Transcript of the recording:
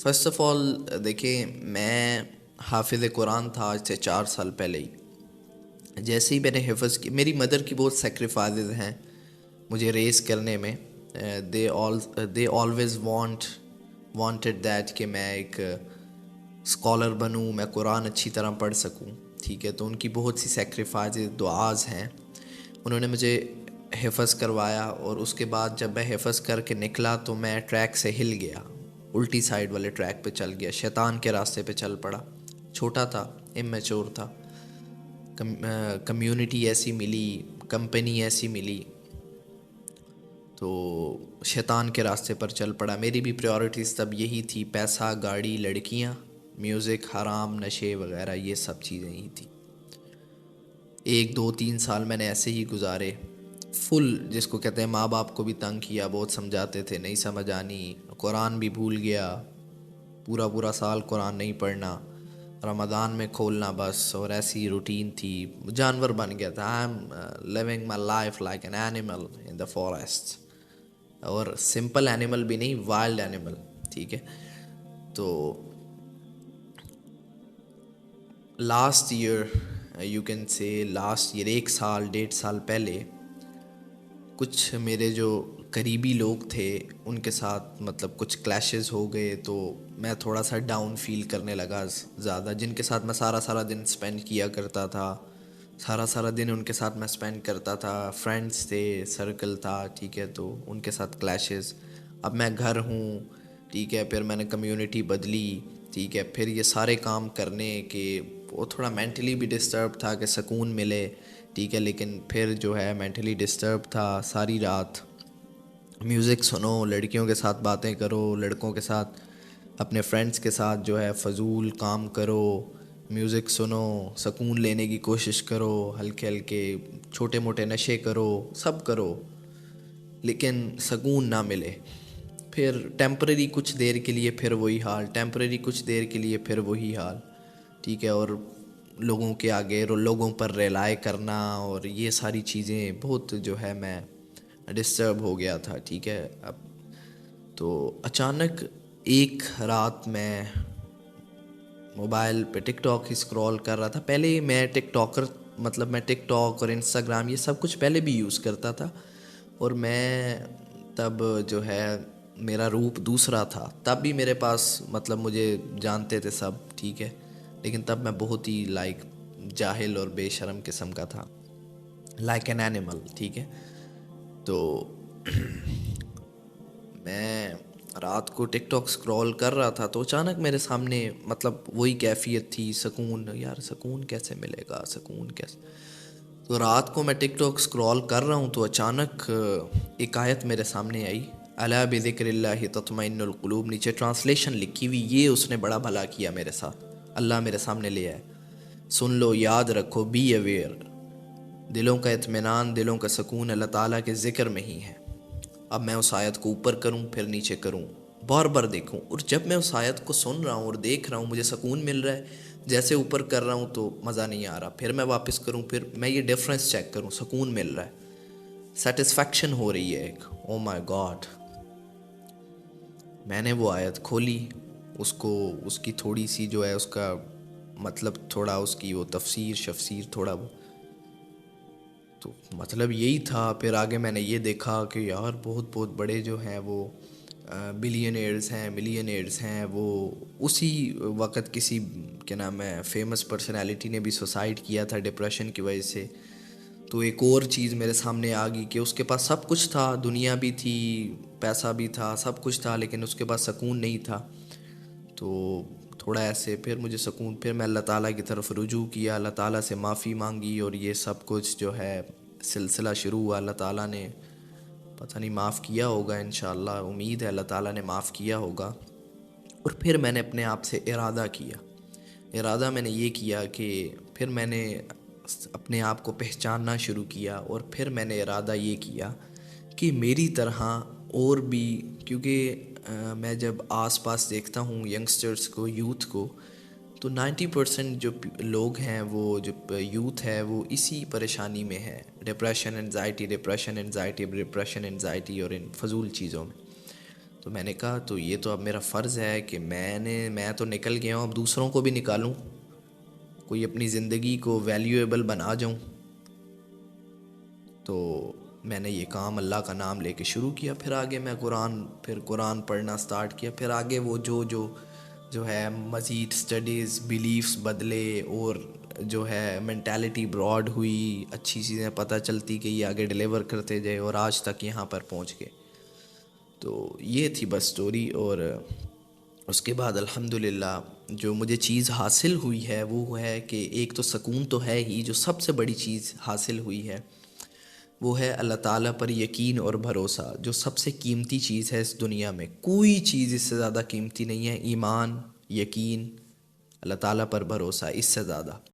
First of all دیکھیں، میں حافظ قرآن تھا آج سے 4 سال پہلے ہی. جیسے ہی میں نے حفظ کی، میری مدر کی بہت سیکریفائزز ہیں مجھے ریز کرنے میں. دے آلویز وانٹڈ دیٹ کہ میں ایک اسکالر بنوں، میں قرآن اچھی طرح پڑھ سکوں. ٹھیک ہے، تو ان کی بہت سی سیکریفائزز، دعاز ہیں. انہوں نے مجھے حفظ کروایا، اور اس کے بعد جب میں حفظ کر کے نکلا تو میں ٹریک سے ہل گیا، الٹی سائڈ والے ٹریک پہ چل گیا، شیطان کے راستے پہ چل پڑا. چھوٹا تھا، امیچور تھا، کمیونٹی ایسی ملی، کمپنی ایسی ملی، تو شیطان کے راستے پر چل پڑا. میری بھی پریورٹیز تب یہی تھی، پیسہ، گاڑی، لڑکیاں، میوزک، حرام، نشے وغیرہ، یہ سب چیزیں ہی تھیں. 1 2 3 سال میں نے ایسے ہی گزارے، فل جس کو کہتے ہیں ماں باپ کو بھی تنگ کیا، بہت سمجھاتے تھے، نہیں سمجھ آنی، قرآن بھی بھول گیا، پورا سال قرآن نہیں پڑھنا، رمضان میں کھولنا بس، اور ایسی روٹین تھی. جانور بن گیا تھا. I am living my life like an animal in the forest, اور سمپل اینیمل بھی نہیں، وائلڈ اینیمل. ٹھیک ہے، تو last year, you can say last year, 1 سال 1.5 سال پہلے، کچھ میرے جو قریبی لوگ تھے ان کے ساتھ مطلب کچھ کلیشز ہو گئے، تو میں تھوڑا سا ڈاؤن فیل کرنے لگا زیادہ. جن کے ساتھ میں سارا دن اسپینڈ کیا کرتا تھا، سارا دن ان کے ساتھ میں اسپینڈ کرتا تھا، فرینڈس تھے، سرکل تھا. ٹھیک ہے، تو ان کے ساتھ کلیشز. اب میں گھر ہوں، ٹھیک ہے، پھر میں نے کمیونٹی بدلی، ٹھیک ہے، پھر یہ سارے کام کرنے کے وہ تھوڑا مینٹلی بھی ڈسٹرب تھا کہ سکون ملے. ٹھیک ہے، لیکن پھر جو ہے مینٹلی ڈسٹرب تھا. ساری رات میوزک سنو، لڑکیوں کے ساتھ باتیں کرو، لڑکوں کے ساتھ، اپنے فرینڈس کے ساتھ جو ہے فضول کام کرو، میوزک سنو، سکون لینے کی کوشش کرو، ہلکے چھوٹے موٹے نشے کرو، سب کرو، لیکن سکون نہ ملے. پھر ٹیمپرری کچھ دیر کے لیے پھر وہی حال، ٹیمپرری کچھ دیر کے لیے پھر وہی حال. ٹھیک ہے، اور لوگوں کے آگے لوگوں پر ریلائے کرنا، اور یہ ساری چیزیں بہت جو ہے میں ڈسٹرب ہو گیا تھا. ٹھیک ہے، اب تو اچانک ایک رات میں موبائل پہ ٹک ٹاک ہی اسکرول کر رہا تھا. پہلے میں ٹک ٹاکر، مطلب میں ٹک ٹاک اور انسٹاگرام یہ سب کچھ پہلے بھی یوز کرتا تھا، اور میں تب جو ہے میرا روپ دوسرا تھا. تب بھی میرے پاس مطلب مجھے جانتے تھے سب، ٹھیک ہے، لیکن تب میں بہت ہی لائک جاہل اور بے شرم قسم کا تھا، لائک این اینیمل. ٹھیک ہے، تو میں رات کو ٹک ٹاک اسکرول کر رہا تھا، تو اچانک میرے سامنے مطلب وہی کیفیت تھی، سکون. یار سکون کیسے ملے گا، سکون کیسے؟ تو رات کو میں ٹک ٹاک اسکرول کر رہا ہوں، تو اچانک ایک آیت میرے سامنے آئی، الا بذکر اللہ تطمئن القلوب. نیچے ٹرانسلیشن لکھی ہوئی، یہ اس نے بڑا بھلا کیا میرے ساتھ، اللہ میرے سامنے لے آئے. سن لو، یاد رکھو، بی اویئر، دلوں کا اطمینان، دلوں کا سکون اللہ تعالیٰ کے ذکر میں ہی ہے. اب میں اس آیت کو اوپر کروں، پھر نیچے کروں، بار بار دیکھوں، اور جب میں اس آیت کو سن رہا ہوں اور دیکھ رہا ہوں مجھے سکون مل رہا ہے. جیسے اوپر کر رہا ہوں تو مزہ نہیں آ رہا، پھر میں واپس کروں، پھر میں یہ ڈفرینس چیک کروں، سکون مل رہا ہے، سیٹسفیکشن ہو رہی ہے ایک. او مائی گاڈ! میں نے وہ آیت کھولی، اس کی تھوڑی سی جو ہے اس کا مطلب، تھوڑا اس کی وہ تفسیر تھوڑا وہ، تو مطلب یہی تھا. پھر آگے میں نے یہ دیکھا کہ یار بہت بڑے جو ہیں وہ بلینئرز ہیں، ملینئرز ہیں. وہ اسی وقت کسی کیا نام ہے فیمس پرسنالٹی نے بھی سوسائڈ کیا تھا ڈپریشن کی وجہ سے. تو ایک اور چیز میرے سامنے آ گئی کہ اس کے پاس سب کچھ تھا، دنیا بھی تھی، پیسہ بھی تھا، سب کچھ تھا، لیکن اس کے پاس سکون نہیں تھا. تو تھوڑا ایسے پھر مجھے سکون، پھر میں اللہ تعالیٰ کی طرف رجوع کیا، اللہ تعالیٰ سے معافی مانگی، اور یہ سب کچھ جو ہے سلسلہ شروع ہوا. اللہ تعالیٰ نے پتہ نہیں معاف کیا ہوگا، انشاءاللہ امید ہے اللہ تعالیٰ نے معاف کیا ہوگا. اور پھر میں نے اپنے آپ سے ارادہ میں نے یہ کیا کہ پھر میں نے اپنے آپ کو پہچاننا شروع کیا، اور پھر میں نے ارادہ یہ کیا کہ میری طرح اور بھی، کیونکہ میں جب آس پاس دیکھتا ہوں ینگسٹرز کو، یوتھ کو، تو 90% جو لوگ ہیں، وہ جو یوتھ ہے وہ اسی پریشانی میں ہے، ڈپریشن انزائٹی اور ان فضول چیزوں میں. تو میں نے کہا تو یہ تو اب میرا فرض ہے کہ میں تو نکل گیا ہوں، اب دوسروں کو بھی نکالوں، کوئی اپنی زندگی کو ویلیویبل بنا جاؤں۔ تو میں نے یہ کام اللہ کا نام لے کے شروع کیا، پھر آگے میں قرآن پڑھنا سٹارٹ کیا، پھر آگے وہ جو ہے مزید سٹڈیز، بیلیفز بدلے، اور جو ہے مینٹیلٹی براڈ ہوئی، اچھی چیزیں پتہ چلتی کہ یہ آگے ڈیلیور کرتے جائے، اور آج تک یہاں پر پہنچ گئے۔ تو یہ تھی بس سٹوری۔ اور اس کے بعد الحمدللہ جو مجھے چیز حاصل ہوئی ہے وہ ہے کہ ایک تو سکون تو ہے ہی، جو سب سے بڑی چیز حاصل ہوئی ہے وہ ہے اللہ تعالیٰ پر یقین اور بھروسہ، جو سب سے قیمتی چیز ہے اس دنیا میں، کوئی چیز اس سے زیادہ قیمتی نہیں ہے۔ ایمان، یقین، اللہ تعالیٰ پر بھروسہ، اس سے زیادہ